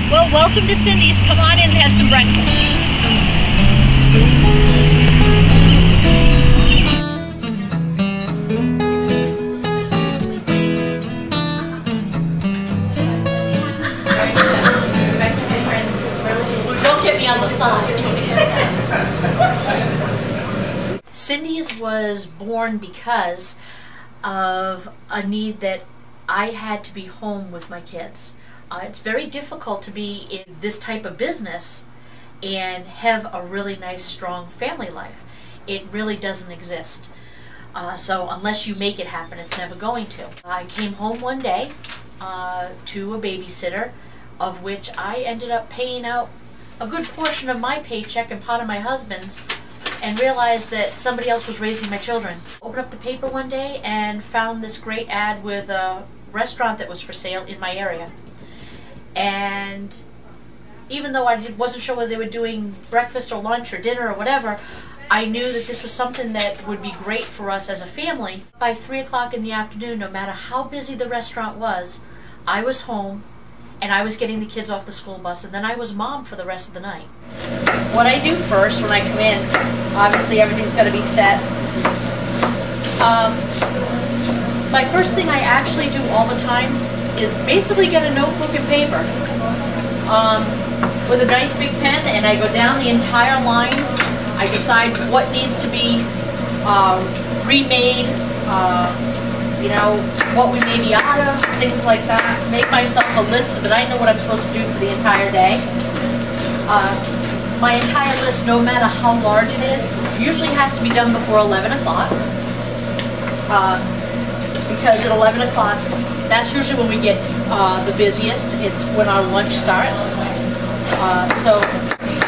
Well, welcome to Cindy's. Come on in and have some breakfast. Don't get me on the side. Cindy's was born because of a need that I had to be home with my kids. It's very difficult to be in this type of business and have a really nice, strong family life. It really doesn't exist. So unless you make it happen, it's never going to. I came home one day to a babysitter, of which I ended up paying out a good portion of my paycheck and part of my husband's, and realized that somebody else was raising my children. Opened up the paper one day and found this great ad with a restaurant that was for sale in my area. And even though I wasn't sure whether they were doing breakfast or lunch or dinner or whatever, I knew that this was something that would be great for us as a family. By 3 o'clock in the afternoon, no matter how busy the restaurant was, I was home and I was getting the kids off the school bus, and then I was mom for the rest of the night. What I do first when I come in, obviously everything's got to be set. My first thing I actually do all the time is basically get a notebook and paper with a nice big pen, and I go down the entire line. I decide what needs to be remade, you know, what we may be out of, things like that. Make myself a list so that I know what I'm supposed to do for the entire day. My entire list, no matter how large it is, usually has to be done before 11 o'clock. Because at 11 o'clock, that's usually when we get the busiest. It's when our lunch starts. So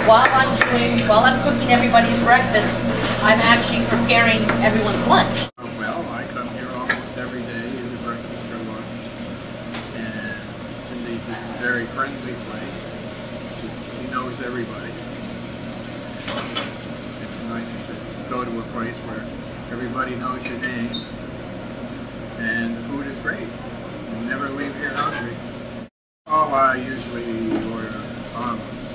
while I'm cooking everybody's breakfast, I'm actually preparing everyone's lunch. Well, I come here almost every day in the breakfast or lunch, and Cindy's is a very friendly place. She knows everybody. It's nice to go to a place where everybody knows your name, and the food is great. You never leave here hungry. Oh, I usually order omelets,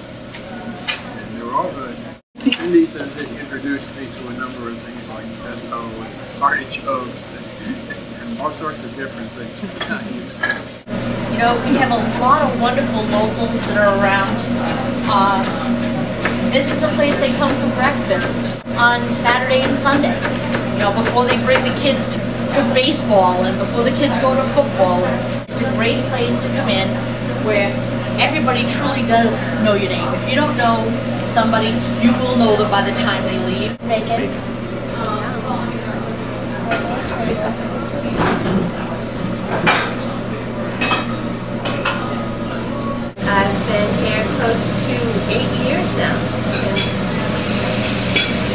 and they're all good. Cindy says it introduced me to a number of things like pesto and artichokes and all sorts of different things. You know, we have a lot of wonderful locals that are around. This is the place they come for breakfast on Saturday and Sunday. You know, before they bring the kids to baseball and before the kids go to football. It's a great place to come in where everybody truly does know your name. If you don't know somebody, you will know them by the time they leave. Bacon. I've been here close to 8 years now.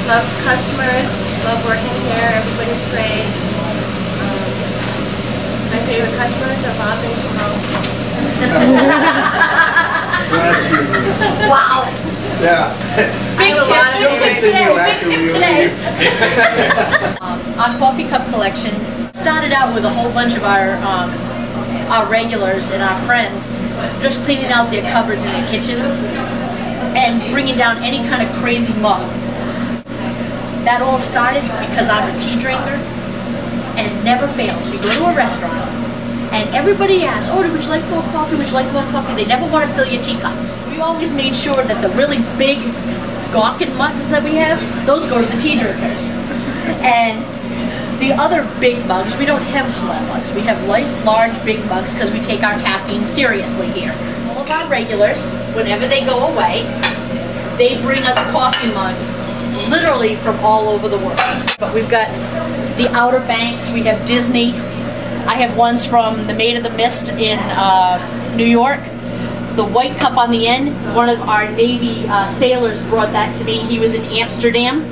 Love customers, love working here, everybody's great. My favorite customers are Bob and Jerome. Wow! Yeah. Big tip today. Our coffee cup collection started out with a whole bunch of our regulars and our friends just cleaning out their cupboards in their kitchens and bringing down any kind of crazy mug. That all started because I'm a tea drinker, and it never fails. You go to a restaurant and everybody asks, oh, would you like more coffee? Would you like more coffee? They never want to fill your teacup. We always made sure that the really big gawking mugs that we have, those go to the tea drinkers. And the other big mugs, we don't have small mugs. We have nice, large, big mugs because we take our caffeine seriously here. All of our regulars, whenever they go away, they bring us coffee mugs literally from all over the world. But we've got the Outer Banks, we have Disney. I have ones from the Maid of the Mist in New York. The white cup on the end, one of our Navy sailors brought that to me. He was in Amsterdam.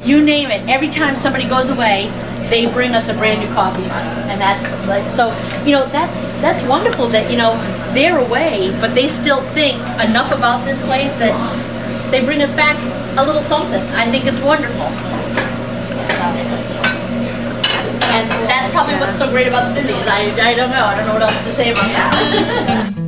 You name it, every time somebody goes away, they bring us a brand new coffee mug. And that's like, so, you know, that's wonderful that, you know, they're away, but they still think enough about this place that they bring us back a little something. I think it's wonderful. And that's probably what's so great about Cindy's. I don't know what else to say about that.